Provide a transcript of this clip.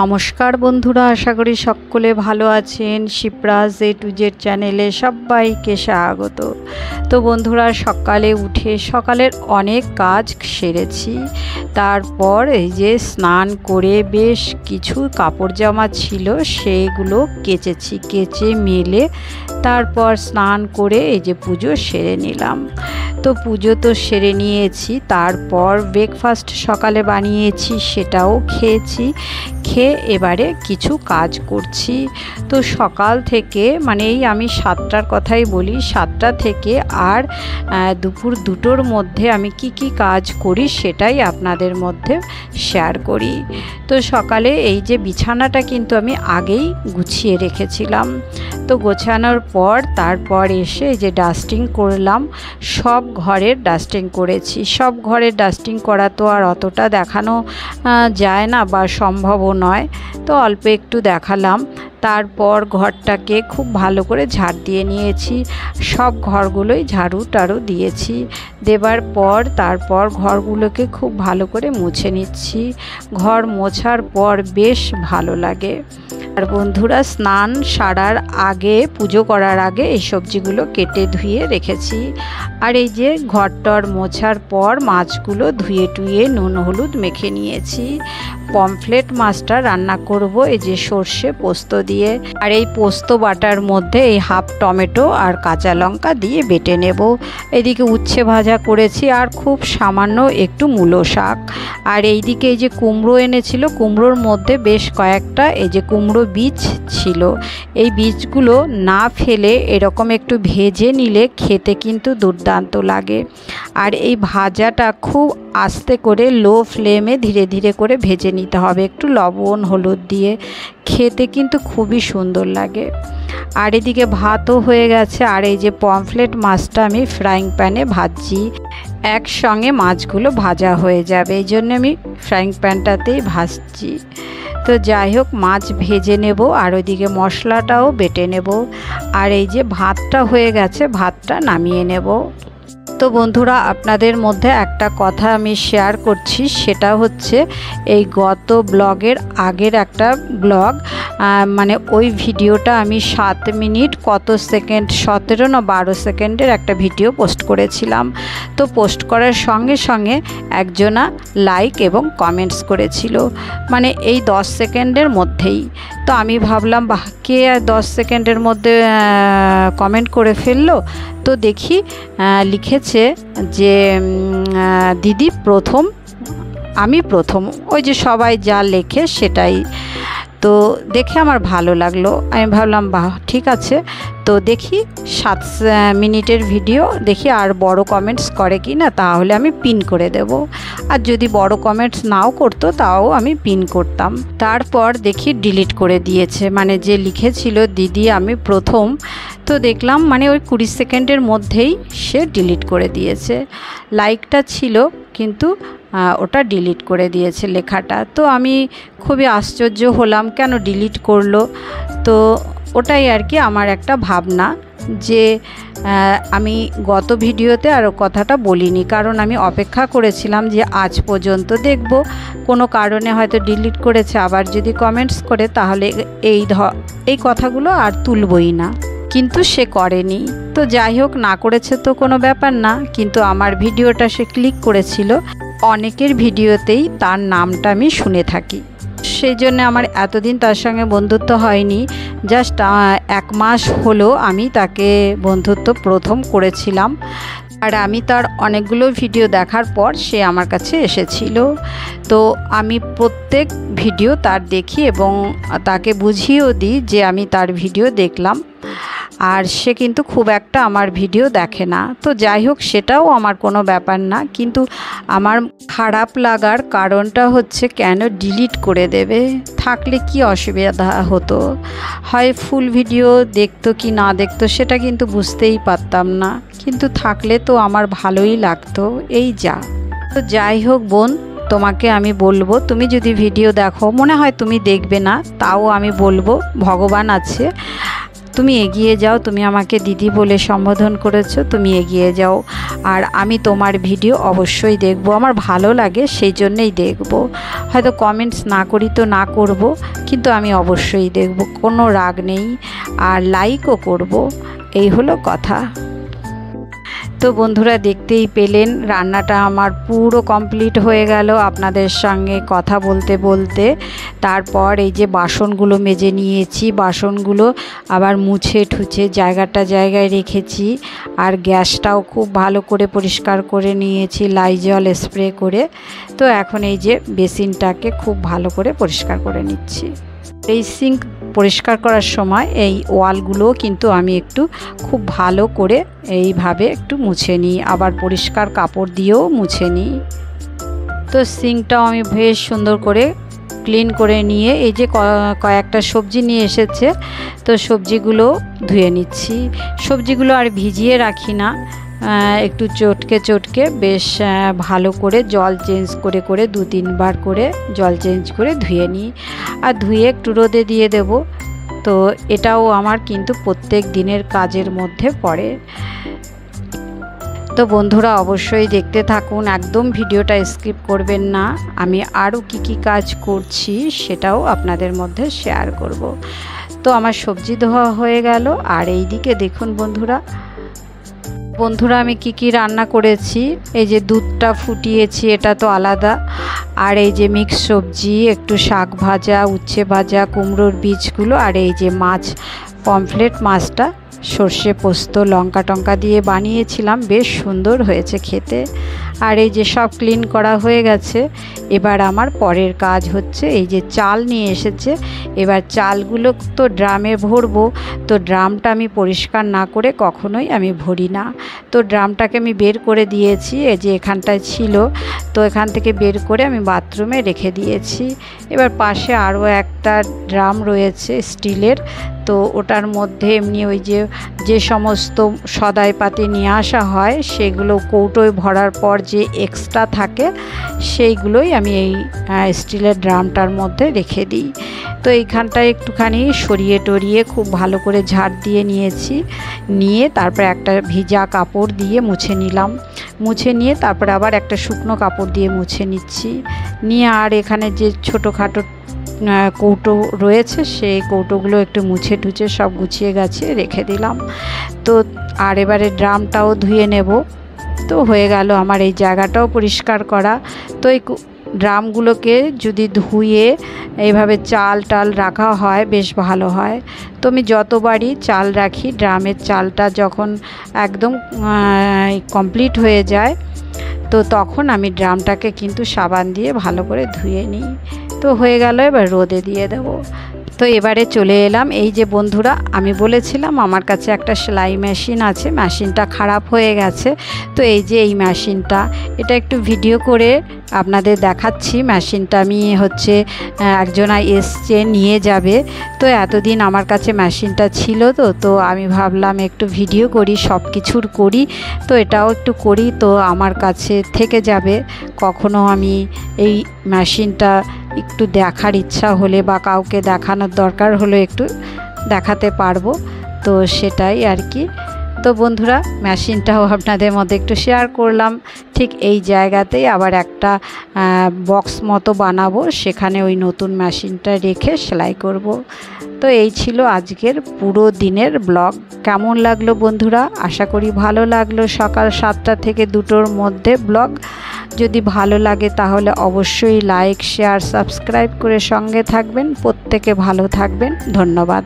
নমস্কার বন্ধুরা, আশা করি সকলে ভালো আছেন। শিপ্রাজ এ টু জেড চ্যানেলে সবাইকে স্বাগত। তো বন্ধুরা, সকালে উঠে সকালের অনেক কাজ সেরেছি। তারপর এই যে স্নান করে বেশ কিছু কাপড় জামা ছিল সেগুলো কেচেছি, কেচে মেলে তারপর স্নান করে এই যে পুজো সেরে নিলাম। তো পুজো তো সেরে নিয়েছি, তারপর ব্রেকফাস্ট সকালে বানিয়েছি সেটাও খেয়েছি। খেয়ে এবারে কিছু কাজ করছি। তো সকাল থেকে মানে এই আমি 7টার কথাই বলি, 7টা থেকে আর দুপুর 2টোর মধ্যে আমি কি কাজ করি সেটাই আপনাদের মধ্যে শেয়ার করি। তো সকালে এই যে বিছানাটা কিন্তু আমি আগেই গুছিয়ে রেখেছিলাম। তো গোছানোর পর তারপর এসে এই যে ডাস্টিং করলাম, সব ঘরের ডাস্টিং করেছি। সব ঘরের ডাস্টিং করা তো আর অতটা দেখানো যায় না বা সম্ভবও নয়, তো অল্প একটু দেখালাম। তারপর ঘরটাকে খুব ভালো করে ঝাড় দিয়ে নিয়েছি, সব ঘরগুলোই ঝাড়ু টাড়ু দিয়েছি। দেবার পর তারপর ঘরগুলোকে খুব ভালো করে মুছে নিচ্ছি। ঘর মোছার পর বেশ ভালো লাগে। আর বন্ধুরা, স্নান সারার আগে, পুজো করার আগে এই সবজিগুলো কেটে ধুয়ে রেখেছি। আর এই যে ঘরটর মোছার পর মাছগুলো ধুয়ে টুয়ে নুন হলুদ মেখে নিয়েছি। পমফ্লেট মাছটা রান্না করব এই যে সর্ষে পোস্ত দিয়ে। আর এই পোস্ত বাটার মধ্যে এই হাফ টমেটো আর কাঁচা লঙ্কা দিয়ে বেটে নেব। এদিকে উচ্ছে ভাজা করেছি আর খুব সামান্য একটু মূলো শাক। আর এইদিকে এই যে কুমড়ো এনেছিল, কুমড়োর মধ্যে বেশ কয়েকটা এই যে কুমড়ো বীজ ছিল। এই বীজগুলো না ফেলে এরকম একটু ভেজে নিলে খেতে কিন্তু দুর্দান্ত লাগে। আর এই ভাজাটা খুব আস্তে করে লো ফ্লেমে ধীরে ধীরে করে ভেজে নিতে হবে, একটু লবণ হলুদ দিয়ে। খেতে কিন্তু খুবই সুন্দর লাগে। আর এদিকে ভাতও হয়ে গেছে। আর এই যে পমফ্লেট মাছটা আমি ফ্রাইং প্যানে ভাজছি, একসঙ্গে মাছগুলো ভাজা হয়ে যাবে, এই জন্য আমি ফ্রাইং প্যানটাতেই ভাজছি। তো যাই হোক, মাছ ভেজে নেব আর ওইদিকে মশলাটাও বেটে নেব। আর এই যে ভাতটা হয়ে গেছে, ভাতটা নামিয়ে নেব। তো বন্ধুরা, আপনাদের মধ্যে একটা কথা আমি শেয়ার করছি, সেটা হচ্ছে এই গত ব্লগের আগের একটা ব্লগ, মানে ওই ভিডিওটা আমি 7 মিনিট কত সেকেন্ড, 17 না 12 সেকেন্ডের একটা ভিডিও পোস্ট করেছিলাম। তো পোস্ট করার সঙ্গে সঙ্গে একজনা লাইক এবং কমেন্টস করেছিল, মানে এই 10 সেকেন্ডের মধ্যেই। তো আমি ভাবলাম, বাহ, কে 10 সেকেন্ডের মধ্যে কমেন্ট করে ফেললো। তো দেখি লিখেছে যে দিদি প্রথম, আমি প্রথম, ওই যে সবাই যা লেখে সেটাই। তো দেখে আমার ভালো লাগলো। আমি ভাবলাম, বাহ, ঠিক আছে। তো দেখি 7 মিনিটের ভিডিও, দেখি আর বড় কমেন্টস করে কি না, তাহলে আমি পিন করে দেব। আর যদি বড় কমেন্টস নাও করতো তাও আমি পিন করতাম। তারপর দেখি ডিলিট করে দিয়েছে, মানে যে লিখেছিল দিদি আমি প্রথম। তো দেখলাম মানে ওই 20 সেকেন্ডের মধ্যেই সে ডিলিট করে দিয়েছে। লাইকটা ছিল কিন্তু ওটা ডিলিট করে দিয়েছে লেখাটা। তো আমি খুবই আশ্চর্য হলাম, কেন ডিলিট করলো। তো ওটাই আর কি আমার একটা ভাবনা, যে আমি গত ভিডিওতে আর কথাটা বলিনি, কারণ আমি অপেক্ষা করেছিলাম যে আজ পর্যন্ত দেখব, কোনো কারণে হয়তো ডিলিট করেছে, আবার যদি কমেন্টস করে তাহলে এই কথাগুলো আর তুলবই না। কিন্তু সে করেনি। তো যাই হোক, না করেছে তো কোনো ব্যাপার না, কিন্তু আমার ভিডিওটা সে ক্লিক করেছিল। অনেকের ভিডিওতেই তার নামটা আমি শুনে থাকি, সেই জন্য আমার এতদিন তার সঙ্গে বন্ধুত্ব হয়নি। জাস্ট 1 মাস হলো আমি তাকে বন্ধুত্ব প্রথম করেছিলাম। আর আমি তার অনেকগুলো ভিডিও দেখার পর সে আমার কাছে এসেছিল। তো আমি প্রত্যেক ভিডিও তার দেখি এবং তাকে বুঝিয়েও দিই যে আমি তার ভিডিও দেখলাম। আর সে কিন্তু খুব একটা আমার ভিডিও দেখে না। তো যাই হোক, সেটাও আমার কোনো ব্যাপার না, কিন্তু আমার খারাপ লাগার কারণটা হচ্ছে কেন ডিলিট করে দেবে, থাকলে কি অসুবিধা হতো, হয় ফুল ভিডিও দেখতো কি না দেখতো সেটা কিন্তু বুঝতেই পারতাম না, কিন্তু থাকলে তো আমার ভালোই লাগতো, এই যা। তো যাই হোক বোন, তোমাকে আমি বলবো, তুমি যদি ভিডিও দেখো, মনে হয় তুমি দেখবে না, তাও আমি বলবো ভগবান আছে, তুমি এগিয়ে যাও, তুমি আমাকে দিদি বলে সম্বোধন করেছো, তুমি এগিয়ে যাও। আর আমি তোমার ভিডিও অবশ্যই দেখব, আমার ভালো লাগে সেই জন্যেই দেখব। হয়তো কমেন্টস না করি তো না করব, কিন্তু আমি অবশ্যই দেখব, কোনো রাগ নেই। আর লাইকও করব, এই হলো কথা। তো বন্ধুরা দেখতেই পেলেন রান্নাটা আমার পুরো কমপ্লিট হয়ে গেল আপনাদের সঙ্গে কথা বলতে বলতে। তারপর এই যে বাসনগুলো মেজে নিয়েছি, বাসনগুলো আবার মুছে ঠুছে জায়গায় রেখেছি। আর গ্যাসটাও খুব ভালো করে পরিষ্কার করে নিয়েছি লাইজল স্প্রে করে। তো এখন এই যে বেসিনটাকে খুব ভালো করে পরিষ্কার করে নিচ্ছি। এই সিঙ্ক পরিষ্কার করার সময় এই ওয়ালগুলো কিন্তু আমি একটু খুব ভালো করে এইভাবে একটু মুছে নিই, আবার পরিষ্কার কাপড় দিয়েও মুছে নিই। তো সিঙ্কটাও আমি বেশ সুন্দর করে ক্লিন করে নিয়ে এই যে কয়েকটা সবজি নিয়ে এসেছে, তো সবজিগুলো ধুয়ে নিচ্ছি। সবজিগুলো আর ভিজিয়ে রাখি না, একটু চটকে বেশ ভালো করে জল চেঞ্জ করে 2-3 বার করে জল চেঞ্জ করে ধুয়ে নিই। আর ধুয়ে একটু রোদে দিয়ে দেব। তো এটাও আমার কিন্তু প্রত্যেক দিনের কাজের মধ্যে পড়ে। তো বন্ধুরা অবশ্যই দেখতে থাকুন, একদম ভিডিওটা স্কিপ করবেন না। আমি আরও কি কাজ করছি সেটাও আপনাদের মধ্যে শেয়ার করব। তো আমার সবজি ধোয়া হয়ে গেল। আর এই দিকে দেখুন বন্ধুরা আমি কি রান্না করেছি। এই যে দুধটা ফুটিয়েছি, এটা তো আলাদা। আর এই যে মিক্স সবজি, একটু শাক ভাজা, উচ্ছে ভাজা, কুমড়োর বীজগুলো, আর এই যে মাছ, পমফ্রেট মাছটা সর্ষে পোস্ত লঙ্কা টঙ্কা দিয়ে বানিয়েছিলাম, বেশ সুন্দর হয়েছে খেতে। আর এই যে সব ক্লিন করা হয়ে গেছে। এবার আমার পরের কাজ হচ্ছে এই যে চাল নিয়ে এসেছে, এবার চালগুলো তো ড্রামে ভরবো। তো ড্রামটা আমি পরিষ্কার না করে কখনোই আমি ভরি না। তো ড্রামটাকে আমি বের করে দিয়েছি, এই যে এখানটায় ছিল, তো এখান থেকে বের করে আমি বাথরুমে রেখে দিয়েছি। এবার পাশে আরও একটা ড্রাম রয়েছে স্টিলের, তো ওটার মধ্যে এমনি ওই যে সমস্ত সদাইপাতি নিয়ে আসা হয় সেগুলো কৌটোয় ভরার পর যে এক্সট্রা থাকে সেইগুলোই আমি এই স্টিলের ড্রামটার মধ্যে রেখে দিই। তো এইখানটায় একটুখানি সরিয়ে টরিয়ে খুব ভালো করে ঝাড় দিয়ে নিয়েছি, নিয়ে তারপরে একটা ভিজা কাপড় দিয়ে মুছে নিলাম। মুছে নিয়ে তারপরে আবার একটা শুকনো কাপড় দিয়ে মুছে নিচ্ছি। নিয়ে আর এখানে যে ছোটোখাটো কৌটো রয়েছে সেই কৌটোগুলো একটু মুছে টুছে সব গুছিয়ে গাছিয়ে রেখে দিলাম। তো আর এবারে ড্রামটাও ধুয়ে নেব। তো হয়ে গেল আমার এই জায়গাটাও পরিষ্কার করা। তো এই ড্রামগুলোকে যদি ধুয়ে এইভাবে চাল টাল রাখা হয় বেশ ভালো হয়। তো আমি যতবারই চাল রাখি, ড্রামের চালটা যখন একদম কমপ্লিট হয়ে যায় তো তখন আমি ড্রামটাকে কিন্তু সাবান দিয়ে ভালো করে ধুয়ে নিই। তো হয়ে গেল, এবার রোদে দিয়ে দেব। তো এবারে চলে এলাম, এই যে বন্ধুরা আমি বলেছিলাম আমার কাছে একটা সেলাই মেশিন আছে, মেশিনটা খারাপ হয়ে গেছে। তো এই যে এই মেশিনটা, এটা একটু ভিডিও করে আপনাদের দেখাচ্ছি। মেশিনটা আমি একজনা এসছে নিয়ে যাবে। তো এতদিন আমার কাছে মেশিনটা ছিল, তো আমি ভাবলাম একটু ভিডিও করি, সব কিছুর করি, তো এটাও একটু করি, তো আমার কাছে থেকে যাবে। কখনো আমি এই মেশিনটা একটু দেখার ইচ্ছা হলে বা কাউকে দেখানোর দরকার হলে একটু দেখাতে পারবো, তো সেটাই আর কি। তো বন্ধুরা মেশিনটাও আপনাদের মধ্যে একটু শেয়ার করলাম। ঠিক এই জায়গাতেই আবার একটা বক্স মতো বানাবো, সেখানে ওই নতুন মেশিনটা রেখে সেলাই করব। তো এই ছিল আজকের পুরো দিনের ব্লগ। কেমন লাগলো বন্ধুরা? আশা করি ভালো লাগলো। সকাল 7টা থেকে 2টোর মধ্যে ব্লগ। যদি ভালো লাগে তাহলে অবশ্যই লাইক শেয়ার সাবস্ক্রাইব করে সঙ্গে থাকবেন। প্রত্যেকে ভালো থাকবেন। ধন্যবাদ।